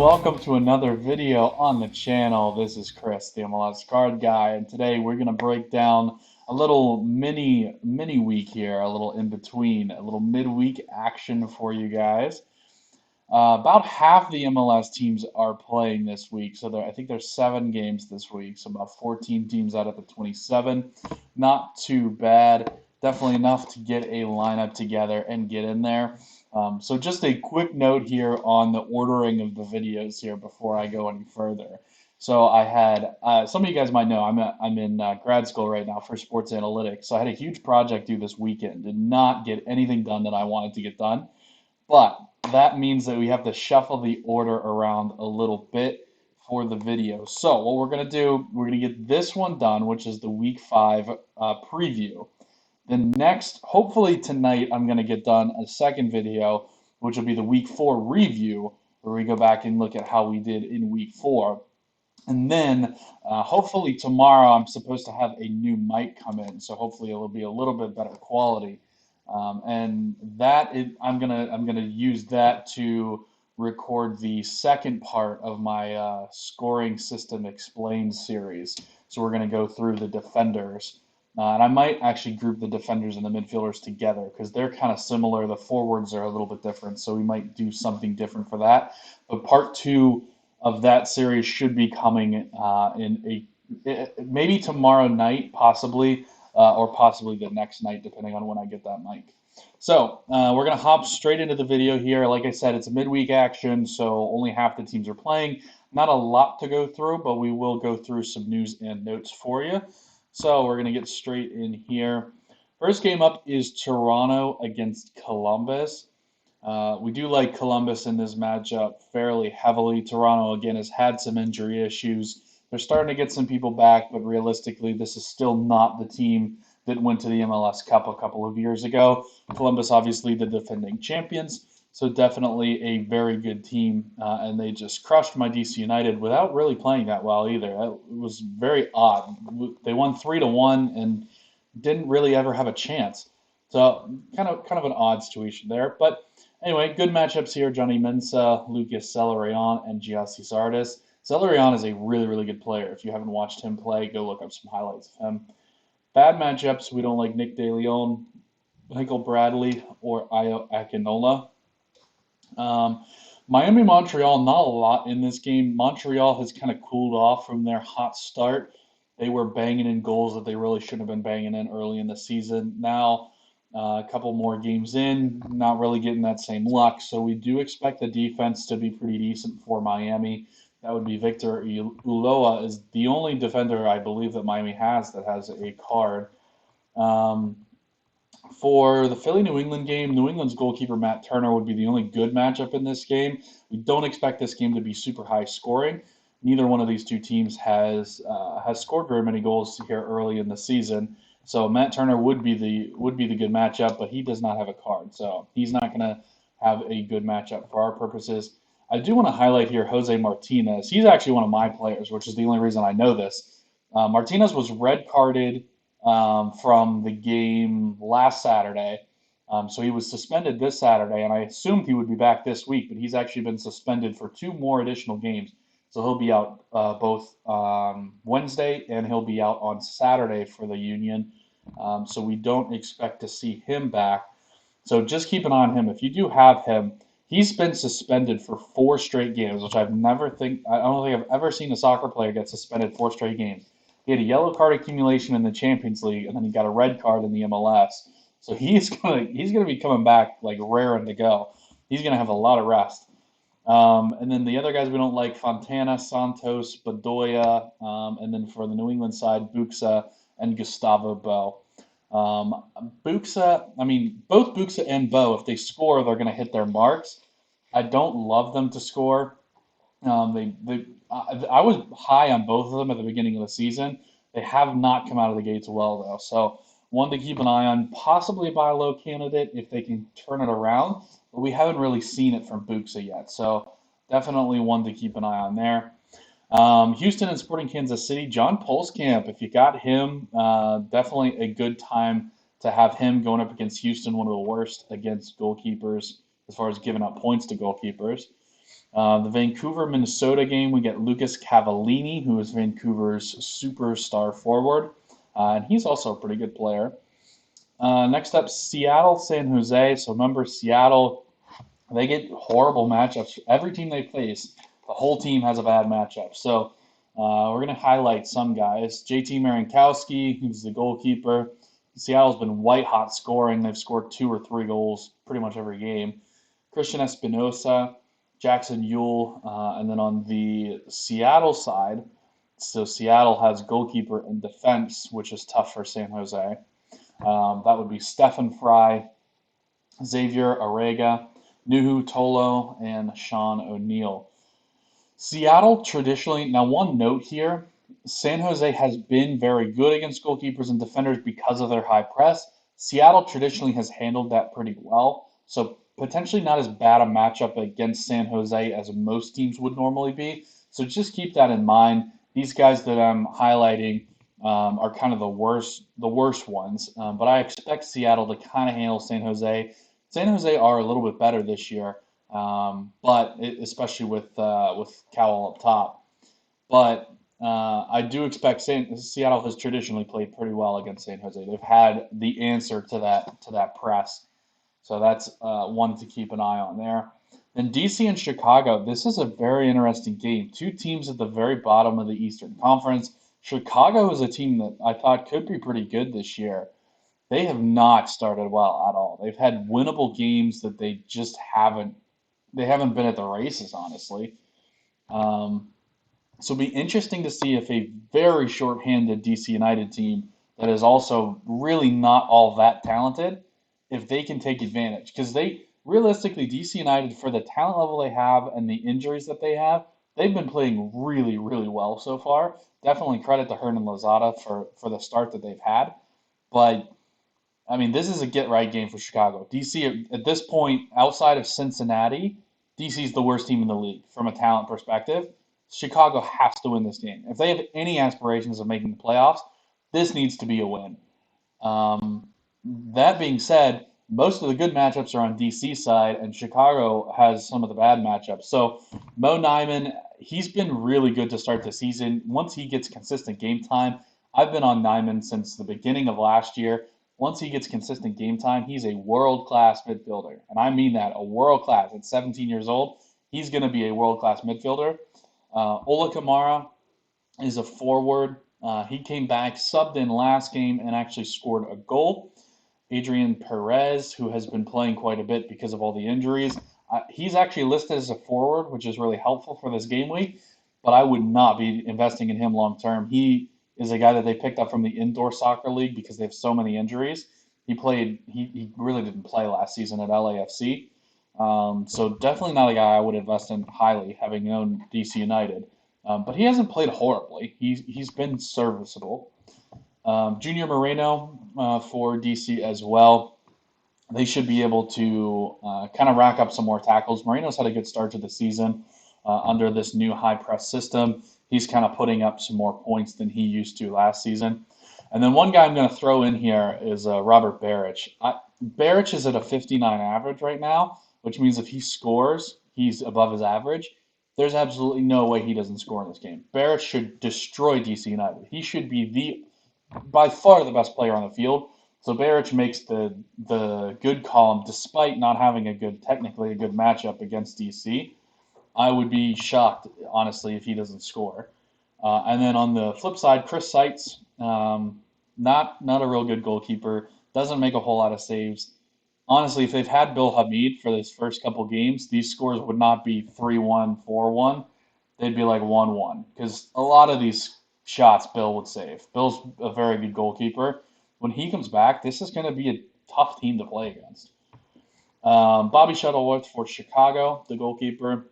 welcome to another video on the channel. This is Chris, the MLS card guy, and today we're going to break down a little mini week here, a little in between, a little midweek action for you guys. About half the MLS teams are playing this week, so I think there's 7 games this week, so about 14 teams out of the 27. Not too bad. Definitely enough to get a lineup together and get in there. So just a quick note here on the ordering of the videos here before I go any further. So I had, some of you guys might know, I'm in grad school right now for sports analytics, so I had a huge project due this weekend. Did not get anything done that I wanted to get done. But that means that we have to shuffle the order around a little bit for the video. So what we're going to do, we're going to get this one done, which is the week 5 preview. Then next, hopefully tonight, I'm going to get done a second video, which will be the week 4 review, where we go back and look at how we did in week 4. And then hopefully tomorrow I'm supposed to have a new mic come in, so hopefully it'll be a little bit better quality. And I'm gonna use that to record the second part of my scoring system explained series. So we're gonna go through the defenders, and I might actually group the defenders and the midfielders together because they're kind of similar. The forwards are a little bit different, so we might do something different for that. But part 2 of that series should be coming maybe tomorrow night, possibly or possibly the next night, depending on when I get that mic. So we're going to hop straight into the video here. Like I said, it's a midweek action, so only half the teams are playing. Not a lot to go through, but we will go through some news and notes for you. So we're going to get straight in here. First game up is Toronto against Columbus. We do like Columbus in this matchup fairly heavily. Toronto, again, has had some injury issues. They're starting to get some people back, but realistically, this is still not the team that went to the MLS Cup a couple of years ago. Columbus, obviously, the defending champions, so definitely a very good team, and they just crushed my DC United without really playing that well either. It was very odd. They won 3-1 and didn't really ever have a chance. So kind of an odd situation there, but anyway, good matchups here. Johnny Mensah, Lucas Celerayant, and Giassi Zardes. Celerayant is a really, really good player. If you haven't watched him play, go look up some highlights of him. Bad matchups, we don't like Nick DeLeon, Michael Bradley, or Ayo Akinola. Miami-Montreal, not a lot in this game. Montreal has kind of cooled off from their hot start. They were banging in goals that they really shouldn't have been banging in early in the season. Now, a couple more games in, not really getting that same luck. So we do expect the defense to be pretty decent for Miami. That would be Victor Ulloa is the only defender I believe that Miami has that has a card. For the Philly-New England game, New England's goalkeeper Matt Turner would be the only good matchup in this game. We don't expect this game to be super high scoring. Neither one of these two teams has scored very many goals here early in the season. So Matt Turner would be the good matchup, but he does not have a card, so he's not going to have a good matchup for our purposes. I do want to highlight here Jose Martinez. He's actually one of my players, which is the only reason I know this. Martinez was red carded from the game last Saturday, so he was suspended this Saturday, and I assumed he would be back this week, but he's actually been suspended for 2 more additional games. So he'll be out both Wednesday and he'll be out on Saturday for the Union. So we don't expect to see him back. So just keep an eye on him. If you do have him, he's been suspended for 4 straight games, which I don't think I've ever seen a soccer player get suspended 4 straight games. He had a yellow card accumulation in the Champions League, and then he got a red card in the MLS. So he's gonna be coming back like raring to go. He's gonna have a lot of rest. And then the other guys we don't like, Fontana, Santos, Bedoya, and then for the New England side, Buxa and Gustavo Bo. Buxa, I mean, both Buxa and Bo, if they score, they're going to hit their marks. I don't love them to score. I was high on both of them at the beginning of the season. They have not come out of the gates well, though. So one to keep an eye on, possibly a buy low candidate if they can turn it around. But we haven't really seen it from Buxa yet. So definitely one to keep an eye on there. Houston and Sporting Kansas City, John Polskamp, if you got him, definitely a good time to have him going up against Houston, one of the worst against goalkeepers as far as giving up points to goalkeepers. The Vancouver Minnesota game, we get Lucas Cavallini, who is Vancouver's superstar forward, and he's also a pretty good player. Next up, Seattle San Jose. So remember, Seattle, they get horrible matchups. Every team they face, the whole team has a bad matchup. So we're going to highlight some guys. JT Marinkowski, who's the goalkeeper. Seattle's been white hot scoring. They've scored 2 or 3 goals pretty much every game. Christian Espinosa, Jackson Yule, and then on the Seattle side, so Seattle has goalkeeper and defense, which is tough for San Jose. That would be Stephen Fry, Xavier Arega, Nuhu Tolo, and Sean O'Neill. Seattle traditionally, now one note here, San Jose has been very good against goalkeepers and defenders because of their high press. Seattle traditionally has handled that pretty well. So potentially not as bad a matchup against San Jose as most teams would normally be. So just keep that in mind. These guys that I'm highlighting are kind of the worst ones. But I expect Seattle to kind of handle San Jose. San Jose are a little bit better this year, but especially with Cowell up top. But I do expect Seattle has traditionally played pretty well against San Jose. They've had the answer to that press, so that's one to keep an eye on there. Then DC and Chicago. This is a very interesting game. Two teams at the very bottom of the Eastern Conference. Chicago is a team that I thought could be pretty good this year. They have not started well at all. They've had winnable games that they just haven't. They haven't been at the races, honestly. Um, so it'll be interesting to see if a very short-handed DC United team that is also really not all that talented, if they can take advantage. Because they realistically, DC United, for the talent level they have and the injuries that they have, they've been playing really, really well so far. Definitely credit to Hernan Lozada for the start that they've had. But I mean, this is a get right game for Chicago. DC at this point, outside of Cincinnati, DC is the worst team in the league from a talent perspective. Chicago has to win this game. If they have any aspirations of making the playoffs, this needs to be a win. Um, that being said, most of the good matchups are on DC side, and Chicago has some of the bad matchups. So Mo Nyman, he's been really good to start the season. Once he gets consistent game time, I've been on Nyman since the beginning of last year. Once he gets consistent game time, he's a world class midfielder, and I mean that, a world class. At 17 years old, he's going to be a world class midfielder. Ola Kamara is a forward. He came back, subbed in last game, and actually scored a goal. Adrian Perez, who has been playing quite a bit because of all the injuries, he's actually listed as a forward, which is really helpful for this game week. But I would not be investing in him long term. He is a guy that they picked up from the indoor soccer league because they have so many injuries. He really didn't play last season at LAFC. So definitely not a guy I would invest in highly, having known DC United. But he hasn't played horribly. He's been serviceable. Junior Moreno for DC as well. They should be able to kind of rack up some more tackles. Moreno's had a good start to the season under this new high press system. He's kind of putting up some more points than he used to last season. And then one guy I'm going to throw in here is Robert Baric. Baric is at a 59 average right now, which means if he scores, he's above his average. There's absolutely no way he doesn't score in this game. Baric should destroy DC United. He should be by far the best player on the field. So Baric makes the good column despite not having technically a good matchup against DC. I would be shocked, honestly, if he doesn't score. And then on the flip side, Chris Seitz, not a real good goalkeeper, doesn't make a whole lot of saves. Honestly, if they've had Bill Hamid for this first couple games, these scores would not be 3-1, 4-1. They'd be like 1-1 because a lot of these shots Bill would save. Bill's a very good goalkeeper. When he comes back, this is going to be a tough team to play against. Bobby Shuttleworth for Chicago, the goalkeeper.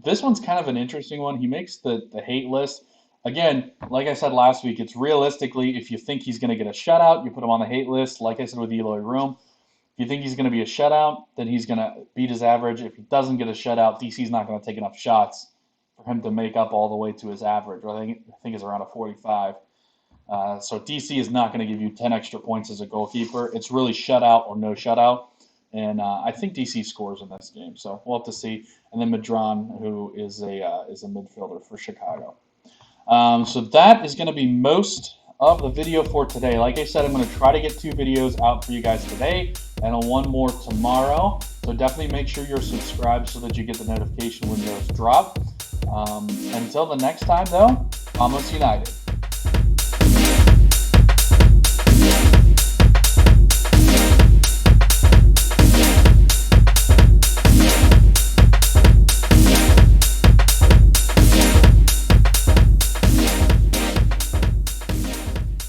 This one's kind of an interesting one. He makes the hate list. Again, like I said last week, it's realistically, if you think he's going to get a shutout, you put him on the hate list. Like I said with Eloy Room, if you think he's going to be a shutout, then he's going to beat his average. If he doesn't get a shutout, DC's not going to take enough shots for him to make up all the way to his average. I think it's around a 45. So DC is not going to give you 10 extra points as a goalkeeper. It's really shutout or no shutout. and I think DC scores in this game. So we'll have to see. And then Madron, who is a midfielder for Chicago. So that is going to be most of the video for today. Like I said, I'm going to try to get 2 videos out for you guys today and one more tomorrow. So definitely make sure you're subscribed so that you get the notification when those drop. Until the next time, though, Vamos United.